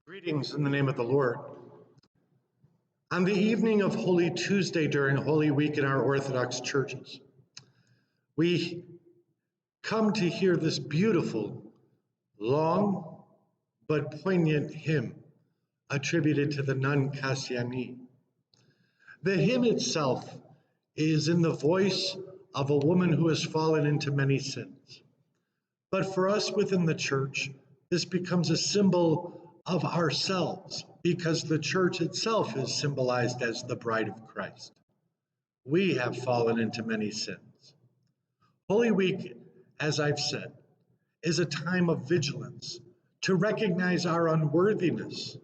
Greetings in the name of the Lord. On the evening of Holy Tuesday during Holy Week in our Orthodox churches, we come to hear this beautiful, long, but poignant hymn attributed to the nun Cassiani. The hymn itself is in the voice of a woman who has fallen into many sins. But for us within the church, this becomes a symbol of ourselves because the church itself is symbolized as the bride of Christ. We have fallen into many sins. Holy Week, as I've said, is a time of vigilance to recognize our unworthiness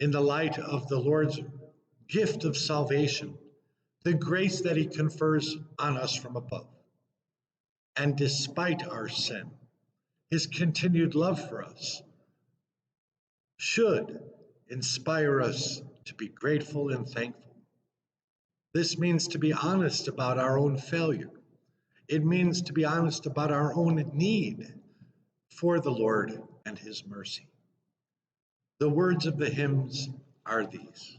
in the light of the Lord's gift of salvation, the grace that he confers on us from above. And despite our sin, his continued love for us should inspire us to be grateful and thankful. This means to be honest about our own failure. It means to be honest about our own need for the Lord and his mercy. The words of the hymns are these.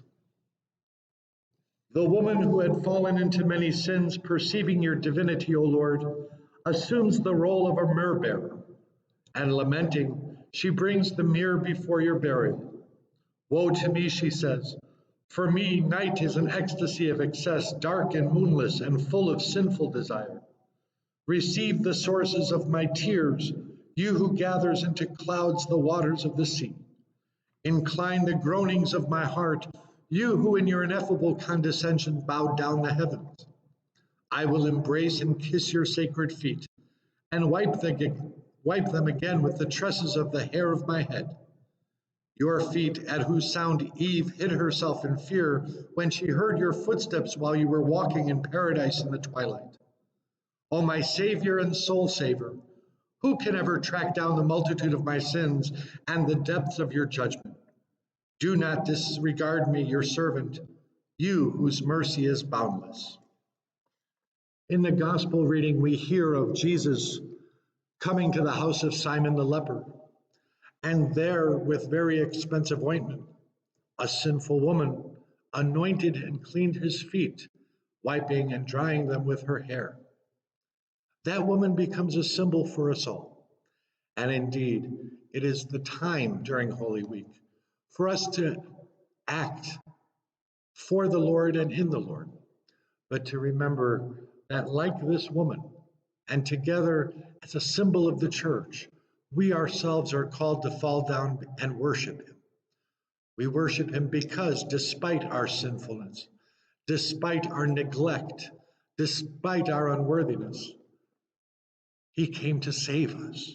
The woman who had fallen into many sins, perceiving your divinity, O Lord, assumes the role of a myrrh bearer, and lamenting, she brings the mirror before your burial. Woe to me, she says, for me night is an ecstasy of excess, dark and moonless and full of sinful desire. Receive the sources of my tears, you who gathers into clouds the waters of the sea. Incline the groanings of my heart, you who in your ineffable condescension bowed down the heavens. I will embrace and kiss your sacred feet, and wipe them again with the tresses of the hair of my head. Your feet, at whose sound Eve hid herself in fear when she heard your footsteps while you were walking in paradise in the twilight. O my Savior and soul saver, who can ever track down the multitude of my sins and the depths of your judgment? Do not disregard me, your servant, you whose mercy is boundless. In the gospel reading, we hear of Jesus coming to the house of Simon the leper, and there, with very expensive ointment, a sinful woman anointed and cleaned his feet, wiping and drying them with her hair. That woman becomes a symbol for us all. And indeed, it is the time during Holy Week for us to act for the Lord and in the Lord, but to remember that, like this woman, and together as a symbol of the church, we ourselves are called to fall down and worship him. We worship him because, despite our sinfulness, despite our neglect, despite our unworthiness, he came to save us.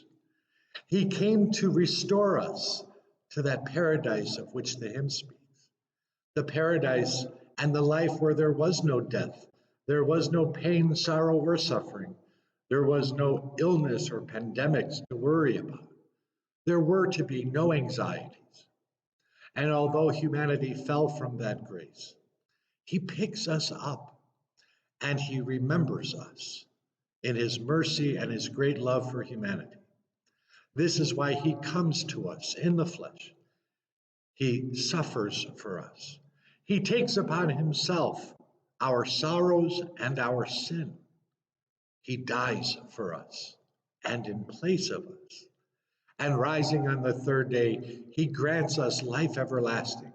He came to restore us to that paradise of which the hymn speaks. The paradise and the life where there was no death, there was no pain, sorrow, or suffering. There was no illness or pandemics to worry about. There were to be no anxieties. And although humanity fell from that grace, he picks us up and he remembers us in his mercy and his great love for humanity. This is why he comes to us in the flesh. He suffers for us. He takes upon himself our sorrows and our sin. He dies for us and in place of us. And rising on the third day, he grants us life everlasting.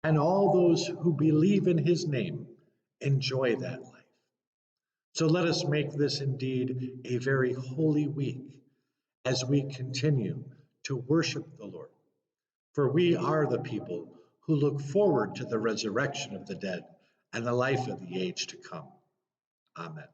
And all those who believe in his name enjoy that life. So let us make this indeed a very holy week as we continue to worship the Lord. For we are the people who look forward to the resurrection of the dead and the life of the age to come. Amen.